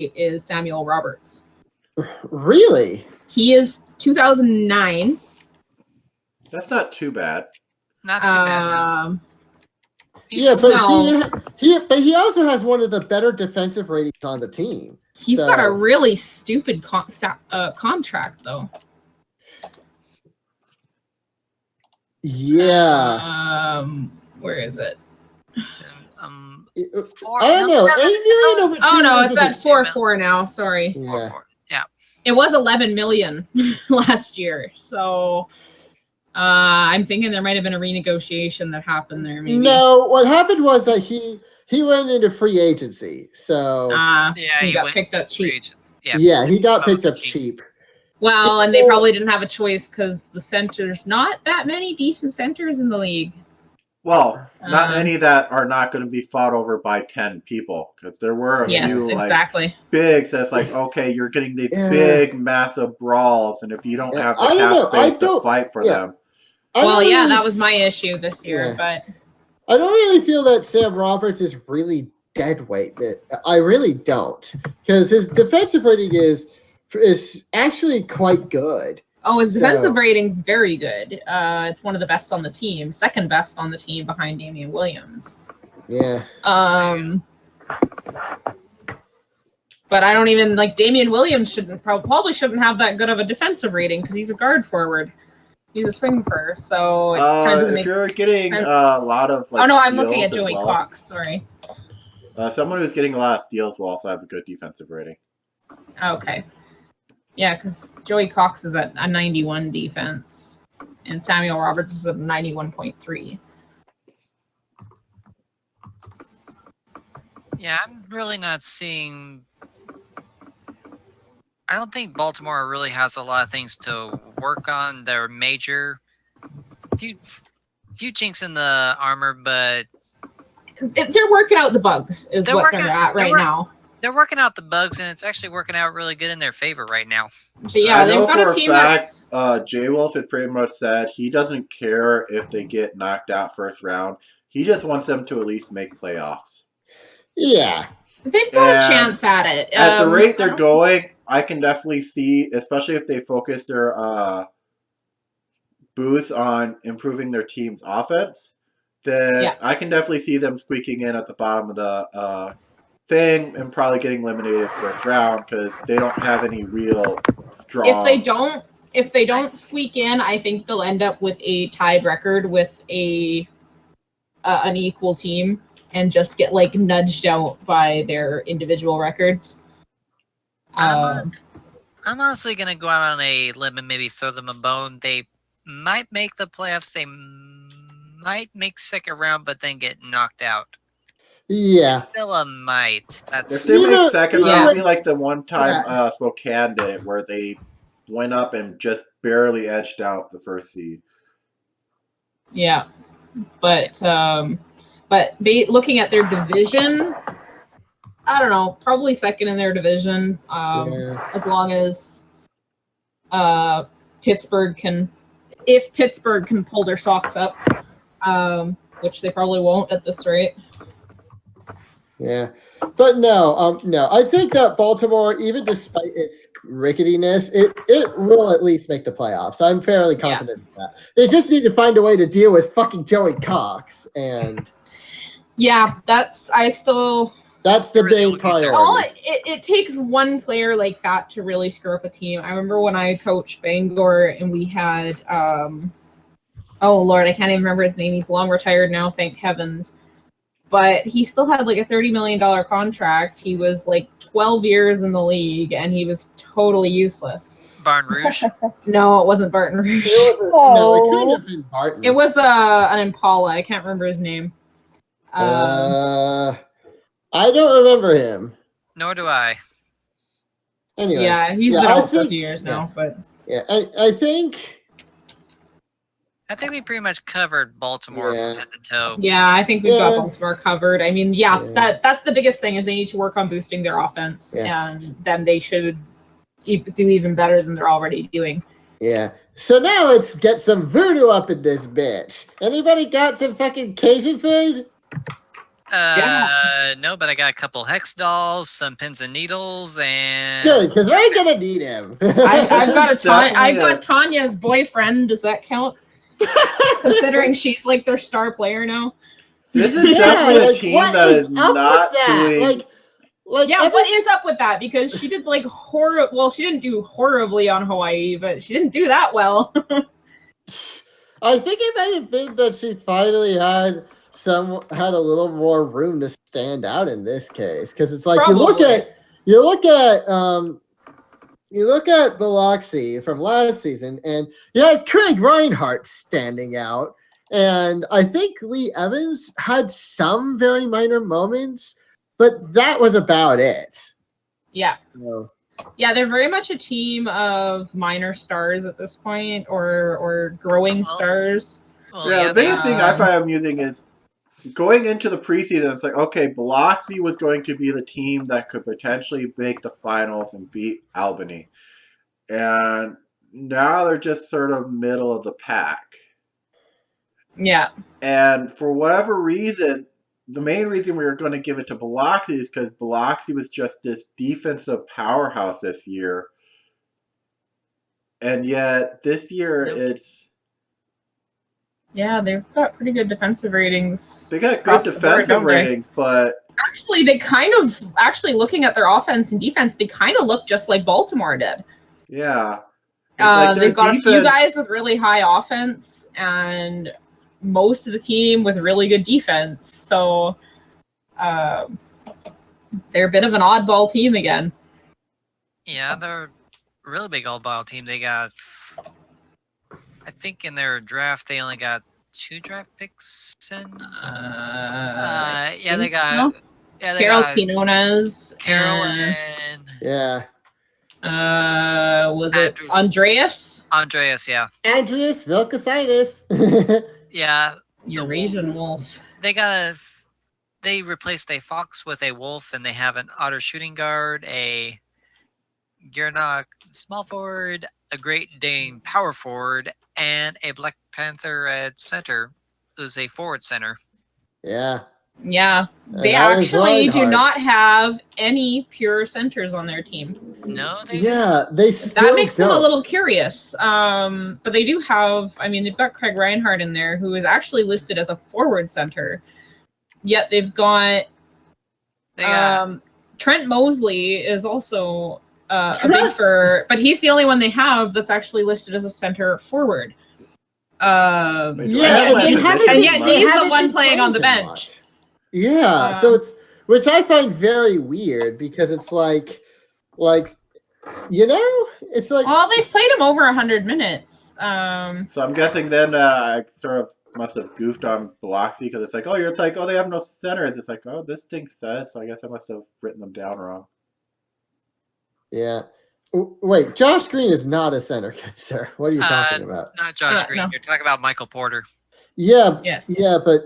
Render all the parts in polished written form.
is Samuel Roberts. Really? He is 2009. That's not too bad. Not too bad. No. But he also has one of the better defensive ratings on the team. He's got a really stupid contract, though. Yeah. Where is it? I don't know. Oh no, it's at 4.4 now. Sorry. Yeah. It was 11 million last year, so I'm thinking there might have been a renegotiation that happened there. Maybe. No, what happened was that he went into free agency, so he got picked up cheap. Yeah, he got picked up cheap. Well, and they probably didn't have a choice because the centers, not that many decent centers in the league. Well, not any that are not going to be fought over by 10 people, because there were a few like bigs that's like, okay, you're getting these big, massive brawls, and if you don't have the cap space to fight for them. That was my issue this year, but I don't really feel that Sam Roberts is really dead weight. I really don't, because his defensive rating is actually quite good. Oh, his defensive rating's very good. It's one of the best on the team, second best on the team behind Damian Williams. Yeah. But I don't even like Damian Williams probably shouldn't have that good of a defensive rating because he's a guard forward. He's a swingper, so it kind of doesn't make sense. If you're getting a lot of I'm looking at Joey Cox. Sorry. Someone who's getting a lot of steals will also have a good defensive rating. Okay. Yeah, because Joey Cox is at a 91 defense, and Samuel Roberts is at 91.3. Yeah, I'm really not seeing. I don't think Baltimore really has a lot of things to work on. They're major. Few chinks in the armor, but they're working out the bugs. Is what they're at right now. They're working out the bugs, and it's actually working out really good in their favor right now. But yeah, they've got a team that's... J Wolf has pretty much said he doesn't care if they get knocked out first round. He just wants them to at least make playoffs. Yeah. They've got a chance at it. At the rate they're going, I can definitely see, especially if they focus their boost on improving their team's offense, then I can definitely see them squeaking in at the bottom of the thing and probably getting eliminated first round because they don't have any real strong. If they don't squeak in, I think they'll end up with a tied record with an equal team and just get like nudged out by their individual records. I'm honestly gonna go out on a limb and maybe throw them a bone. They might make the playoffs. They might make second round, but then get knocked out. Yeah. It's still a might. If they make second round, it'll be like the one time Spokane did it, where they went up and just barely edged out the first seed. Yeah, but looking at their division, I don't know, probably second in their division. As long as Pittsburgh can pull their socks up, which they probably won't at this rate. Yeah, but no. I think that Baltimore, even despite its ricketiness, it will at least make the playoffs. I'm fairly confident in that. They just need to find a way to deal with fucking Joey Cox, and that's the big priority. It takes one player like that to really screw up a team. I remember when I coached Bangor and we had oh Lord, I can't even remember his name. He's long retired now, thank heavens. But he still had like a $30 million contract. He was like 12 years in the league, and he was totally useless. Barton Rouge? No, it wasn't Barton Rouge. No, it couldn't have been Barton. It was an Impala. I can't remember his name. I don't remember him. Nor do I. Anyway. Yeah, he's been out for a few years now. But yeah, I think we pretty much covered Baltimore from head to toe. Yeah, I think we've got Baltimore covered. I mean, that's the biggest thing is they need to work on boosting their offense, and then they should do even better than they're already doing. Yeah. So now let's get some voodoo up in this bitch. Anybody got some fucking Cajun food? No, but I got a couple hex dolls, some pins and needles, and good, because we're gonna need him. I've got Tanya's boyfriend. Does that count? Considering she's like their star player now. This is definitely a team that is not doing. What is up with that? Because she did like horrible. Well, she didn't do horribly on Hawaii, but she didn't do that well. I think it might have been that she finally had a little more room to stand out in this case, because it's like Probably. you look at Biloxi from last season, and you had Craig Reinhardt standing out, and I think Lee Evans had some very minor moments, but that was about it. Yeah. So, yeah, they're very much a team of minor stars at this point, or growing stars. The biggest thing I find amusing is going into the preseason, it's like, okay, Biloxi was going to be the team that could potentially make the finals and beat Albany. And now they're just sort of middle of the pack. Yeah. And for whatever reason, the main reason we were going to give it to Biloxi is because Biloxi was just this defensive powerhouse this year. And yet this year it's... Yeah, they've got pretty good defensive ratings. They got good defensive ratings, but... Actually, they kind of... Actually, looking at their offense and defense, they kind of look just like Baltimore did. Yeah. They've got a few guys with really high offense, and most of the team with really good defense. So, they're a bit of an oddball team again. Yeah, they're a really big oddball team. They got... I think in their draft, they only got 2 draft picks in. They got Carol Quinones. Carol and was it Andreas? Andreas, yeah. Andreas Vilkasitis. Yeah. Eurasian wolf. They replaced a fox with a wolf, and they have an otter shooting guard, a Gernok small forward, a Great Dane power forward, and a Black Panther at center, who's a forward center. Yeah. Yeah. They actually do not have any pure centers on their team. No, they still that makes don't. them a little curious. But they do have, I mean, they've got Craig Reinhardt in there, who is actually listed as a forward center. Yet they've got Trent Mosley is also a big for, but he's the only one they have that's actually listed as a center forward. And yet he's the one playing on the bench. Yeah, so it's, which I find very weird, because it's like, it's like... Well, they've played him over 100 minutes. So I'm guessing then I sort of must have goofed on Biloxi, because it's like, they have no centers. It's like, oh, this thing says, so I guess I must have written them down wrong. Yeah. Wait, Josh Green is not a center, good sir. What are you talking about? Not Josh Green. No. You're talking about Michael Porter. Yeah. Yes. Yeah, but...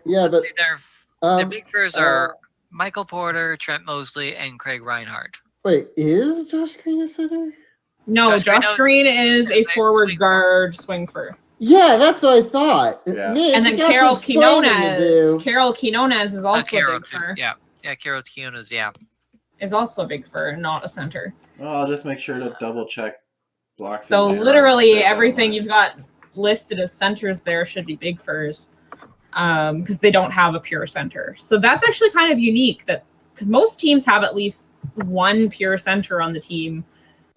Let's see, their big furs are Michael Porter, Trent Mosley, and Craig Reinhardt. Wait, is Josh Green a center? No, Josh Green is a forward guard swing fur. Yeah, that's what I thought. Yeah. Man, and then Carol Quinones. Carol Quinones is also a big fur. Yeah, Carol Quinones, is also a big fur, not a center. Well, I'll just make sure to double check blocks. So literally everything you've got listed as centers there should be big furs, because they don't have a pure center. So that's actually kind of unique, that because most teams have at least one pure center on the team,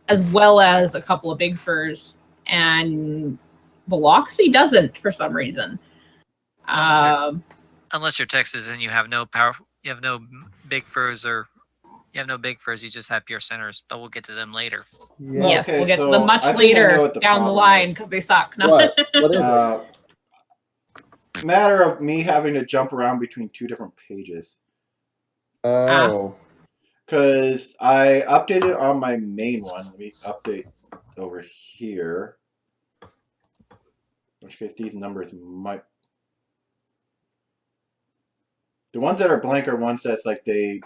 as well as a couple of big furs, and Biloxi doesn't for some reason. Unless you're Texas and you have no power, you have no big furs, or you have no big furs, you just have pure centers, but we'll get to them later. Yeah. Yes, we'll get to them much later down the line, because they suck. No. What is it? Matter of me having to jump around between 2 different pages. Oh. Because I updated on my main one. Let me update over here. In which case these numbers might... The ones that are blank are ones that's like they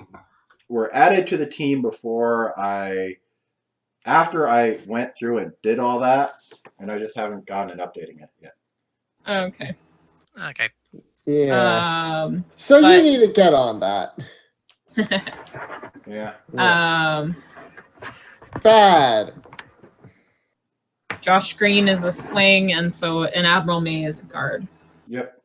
were added to the team after I went through and did all that, and I just haven't gone and updating it yet. Okay. Yeah. So you need to get on that. Yeah. Bad. Josh Green is a swing, and Admiral May is a guard. Yep.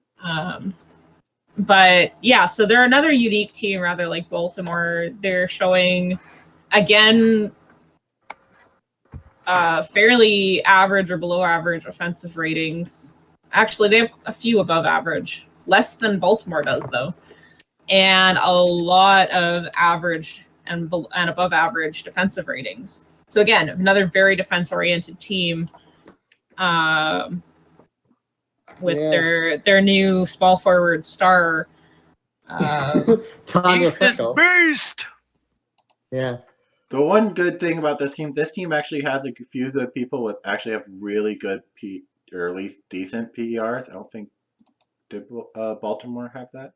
But yeah, so they're another unique team, rather like Baltimore. They're showing, again, fairly average or below average offensive ratings. Actually, they have a few above average, less than Baltimore does though, and a lot of average and above average defensive ratings. So again, another very defense-oriented team with their new small forward star. Tanya Beast. Yeah. The one good thing about this team actually has a few good people with actually have really good or at least decent PERs. I don't think did Baltimore have that?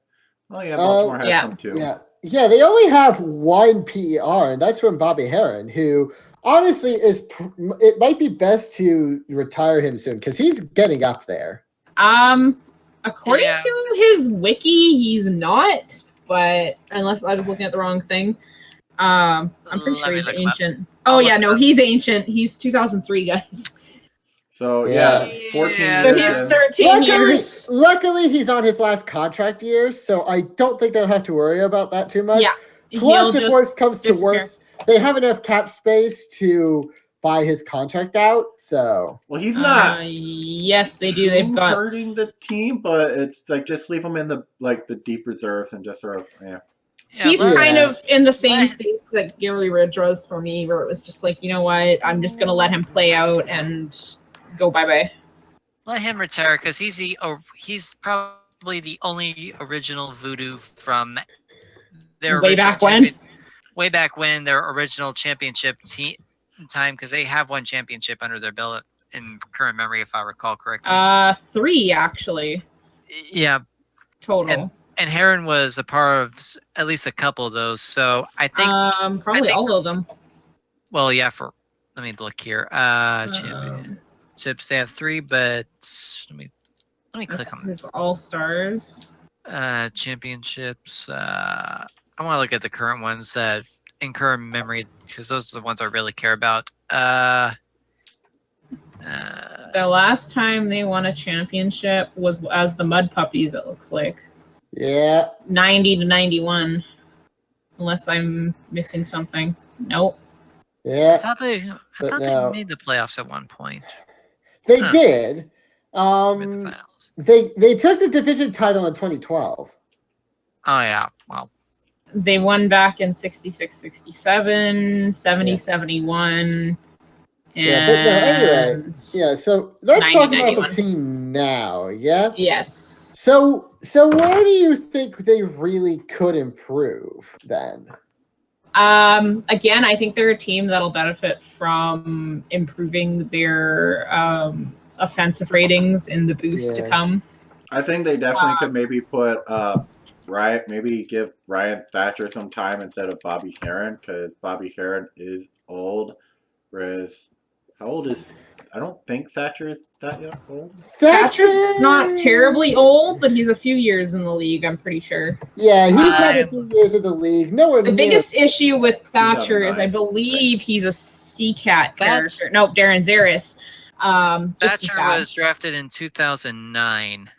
Oh yeah, Baltimore has some too. Yeah, they only have one PER, and that's from Bobby Heron, who honestly it might be best to retire him soon because he's getting up there. According to his wiki, he's not, but unless I was looking at the wrong thing. I'm pretty sure he's ancient. Oh yeah, no, he's ancient. He's 2003, guys. So 14 years. So he's 13 years. Luckily, he's on his last contract year, so I don't think they'll have to worry about that too much. Yeah. Plus, if worse comes to worse, they have enough cap space to buy his contract out. So he's not. Yes, they do. They've got hurting the team, but it's like just leave him in the deep reserves and just sort of He's kind of in the same stage that Gary Ridge was for me, where it was just like, you know what, I'm just gonna let him play out and go bye-bye. Let him retire because he's probably the only original Voodoo from their way back when their original championship team time, because they have one championship under their belt in current memory, if I recall correctly. 3 actually. Yeah, total. And Heron was a part of at least a couple of those, so I think probably all of them. Well, yeah. Let me look here. Championships they have 3, but let me click on his All Stars. Championships. I want to look at the current ones that in current memory because those are the ones I really care about. The last time they won a championship was as the Mud Puppies. It looks like. Yeah. 90 to 91. Unless I'm missing something. Nope. Yeah. I thought they made the playoffs at one point. They did. They took the division title in 2012. Oh yeah. Well, they won back in 66-67, 70-71. Yeah, but no, anyway. Yeah, so let's talk about the team now, yeah? Yes. So where do you think they really could improve then? Again, I think they're a team that'll benefit from improving their offensive ratings in the boost to come. I think they definitely could maybe put maybe give Ryan Thatcher some time instead of Bobby Heron, because Bobby Heron is old, whereas how old is? I don't think Thatcher is that old. Thatcher's not terribly old, but he's a few years in the league, I'm pretty sure. Yeah, he's had a few years in the league. The biggest issue with Thatcher is I believe he's a CCAT character. Nope, Darren Zaris. Thatcher was drafted in 2009.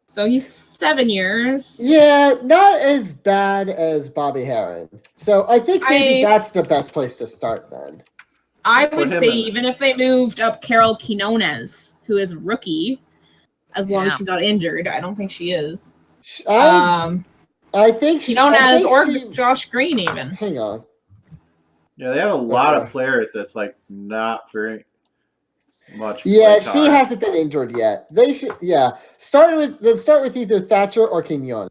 So he's 7 years. Yeah, not as bad as Bobby Heron. So I think maybe that's the best place to start then. I would say even if they moved up Carol Quinones, who is a rookie, as long as she's not injured. I don't think she is. I think Quinones or Josh Green even. Hang on. Yeah, they have a lot of players that's like not very much. Yeah, she hasn't been injured yet. They should. Yeah, start with either Thatcher or Quinones.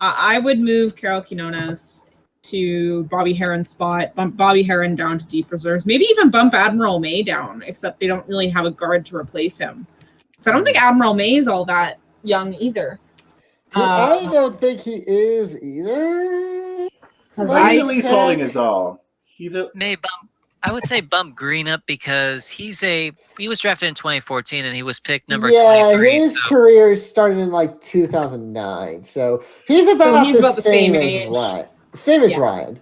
I would move Carol Quinones to Bobby Heron's spot, bump Bobby Heron down to deep reserves, maybe even bump Admiral May down, except they don't really have a guard to replace him. So I don't think Admiral May is all that young either. I don't think he is either. He's at least holding his own. I would say bump Green up because he was drafted in 2014 and he was picked number 23. Yeah, his career started in like 2009, so he's about the same as age. Ryan. Same as Ryan.